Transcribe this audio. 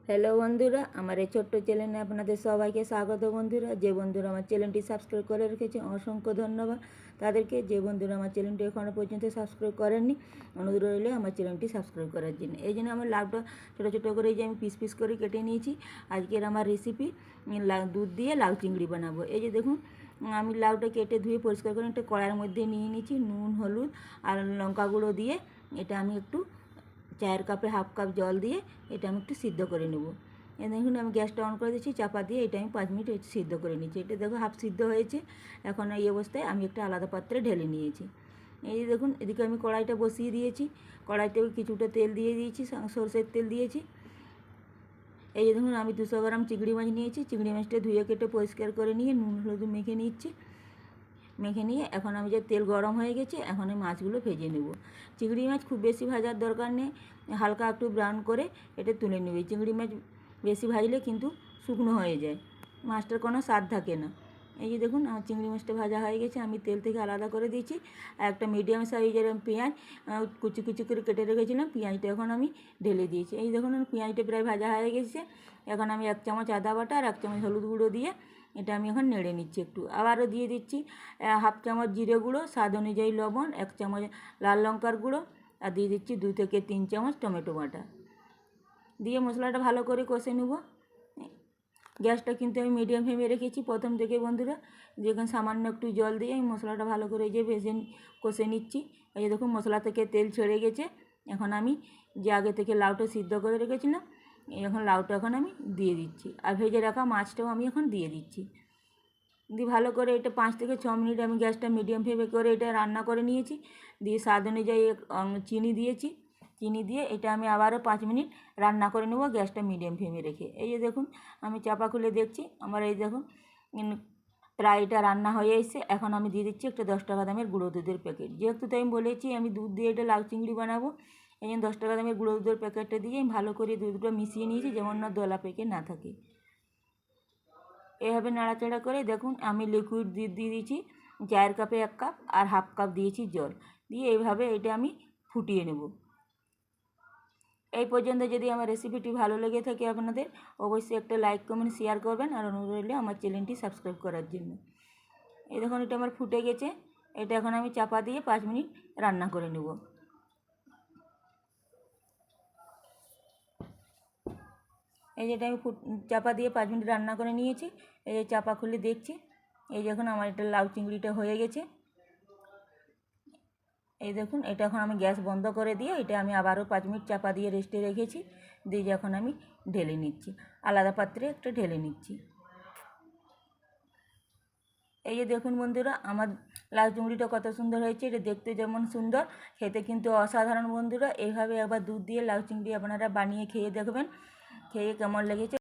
Hello বন্ধুরা, আমার এই ছোট্ট চ্যানেলে আপনাদের সবাইকে স্বাগত। বন্ধুরা, যে বন্ধুরা আমার চ্যানেলটি সাবস্ক্রাইব করে রেখেছে অসংখ্য ধন্যবাদ তাদেরকে। যে বন্ধুরা আমার চ্যানেলটি এখনও পর্যন্ত সাবস্ক্রাইব করেননি, অনুরোধ রইল আমার চ্যানেলটি সাবস্ক্রাইব করার জন্য। এই জন্য আমার লাউটা ছোটো ছোটো করে যে আমি পিস পিস করে কেটে নিয়েছি। আজকের আমার রেসিপি দুধ দিয়ে লাউ চিংড়ি বানাবো। এই যে দেখুন, আমি লাউটা কেটে ধুয়ে পরিষ্কার করে একটা কড়াইয়ের মধ্যে নিয়ে নিয়েছি। নুন, হলুদ আর লঙ্কা গুঁড়ো দিয়ে এটা আমি একটু চায়ের কাপে হাফ কাপ জল দিয়ে এটা আমি একটু সিদ্ধ করে নেব। দেখুন, আমি গ্যাসটা অন করে দিচ্ছি, চাপা দিয়ে এটা আমি 5 মিনিট সিদ্ধ করে নিচ্ছি। এটা দেখো হাফ সিদ্ধ হয়েছে। এখন এই অবস্থায় আমি একটা আলাদা পাত্রে ঢেলে নিয়েছি। এই দেখুন, এদিকে আমি কড়াইটা বসিয়ে দিয়েছি। কড়াইতে কিছুটা তেল দিয়ে দিয়েছি, সরষের তেল দিয়েছি। এই যে দেখুন, আমি 200 গ্রাম চিংড়ি মাছ নিয়েছি। চিংড়ি মাছটা ধুয়ে কেটে পরিষ্কার করে নিয়ে নুন হলুদ মেখে নিচ্ছি। মেখে নিয়ে এখন আমি যে তেল গরম হয়ে গেছে, এখন এই মাছগুলো ভেজে নেব। চিংড়ি মাছ খুব বেশি ভাজার দরকার নেই, হালকা একটু ব্রাউন করে এটা তুলে নেবে। চিংড়ি মাছ বেশি ভাজলে কিন্তু শুকনো হয়ে যায়, মাছটার কোনো স্বাদ থাকে না। এই যে দেখুন, আমার চিংড়ি মাছটা ভাজা হয়ে গেছে, আমি তেল থেকে আলাদা করে দিয়েছি। আর একটা মিডিয়াম সাইজের পেঁয়াজ কুচি কুচি করে কেটে রেখেছিলাম, পেঁয়াজটা এখন আমি ঢেলে দিয়েছি। এই দেখুন, পেঁয়াজটা প্রায় ভাজা হয়ে গেছে। এখন আমি 1 চামচ আদা বাটা আর 1 চামচ হলুদ গুঁড়ো দিয়ে এটা আমি এখন নেড়ে নিচ্ছি। একটু আবারও দিয়ে দিচ্ছি হাফ চামচ জিরে গুঁড়ো, স্বাদ অনুযায়ী লবণ, 1 চামচ লাল লঙ্কার গুঁড়ো, আর দিয়ে দিচ্ছি 2 থেকে 3 চামচ টমেটো বাটা দিয়ে মশলাটা ভালো করে কষে নেব। গ্যাসটা কিন্তু আমি মিডিয়াম ফ্লেমে রেখেছি প্রথম থেকে বন্ধুরা। যেখানে সামান্য একটু জল দিয়ে আমি মশলাটা ভালো করে যে কষে নিচ্ছি। এই যে দেখুন, মশলা থেকে তেল ছেড়ে গেছে। এখন আমি যে আগে থেকে লাউটা সিদ্ধ করে রেখেছিলাম, এখন লাউটা এখন আমি দিয়ে দিচ্ছি, আর ভেজে রাখা মাছটাও আমি এখন দিয়ে দিচ্ছি। দিয়ে ভালো করে এটা 5 থেকে 6 মিনিট আমি গ্যাসটা মিডিয়াম ফ্লেমে করে এটা রান্না করে নিয়েছি। দিয়ে স্বাদ অনুযায়ী চিনি দিয়েছি। চিনি দিয়ে এটা আমি আবারও 5 মিনিট রান্না করে নেব গ্যাসটা মিডিয়াম ফ্লেমে রেখে। এই যে দেখুন, আমি চাপা খুলে দেখছি, আমার এই দেখুন প্রায় এটা রান্না হয়ে এসেছে। এখন আমি দিয়ে দিচ্ছি একটা 10 টাকা দামের গুঁড়ো দুধের প্যাকেট। যেহেতু তো আমি বলেছি আমি দুধ দিয়ে এটা লাউ চিংড়ি বানাবো, এই জন্য 10 টাকা দামের গুঁড়ো দুধের প্যাকেটটা দিয়ে আমি ভালো করে দুধটা মিশিয়ে নিয়েছি, যেমন না দলা পেকে না থাকে। এভাবে নাড়াচাড়া করে দেখুন, আমি লিকুইড দুধ দিয়ে দিয়েছি চায়ের কাপে 1 কাপ, আর হাফ কাপ দিয়েছি জল দিয়ে এইভাবে এটা আমি ফুটিয়ে নেব। এই পর্যন্ত যদি আমার রেসিপিটি ভালো লেগে থাকে আপনাদের, অবশ্যই একটা লাইক কমেন্ট শেয়ার করবেন, আর অনুরোধ রইল আমার চ্যানেলটি সাবস্ক্রাইব করার জন্য। এই দেখুন, এটা আমার ফুটে গেছে। এটা এখন আমি চাপা দিয়ে 5 মিনিট রান্না করে নেব। এই যেটা আমি চাপা দিয়ে 5 মিনিট রান্না করে নিয়েছি। এই যে চাপা খুলে দেখছি, এই দেখুন আমার এটা লাউ চিংড়িটা হয়ে গেছে। এই দেখুন, এটা এখন আমি গ্যাস বন্ধ করে দিয়ে এটা আমি আবারও 5 মিনিট চাপা দিয়ে রেস্টে রেখেছি। দিয়ে যখন আমি ঢেলে নিচ্ছি, আলাদা পাত্রে একটা ঢেলে নিচ্ছি। এই যে দেখুন বন্ধুরা, আমার লাউ চিংড়িটা কত সুন্দর হয়েছে। এটা দেখতে যেমন সুন্দর, খেতে কিন্তু অসাধারণ বন্ধুরা। এইভাবে একবার দুধ দিয়ে লাউ চিংড়ি আপনারা বানিয়ে খেয়ে দেখবেন, খেয়ে কেমন লেগেছে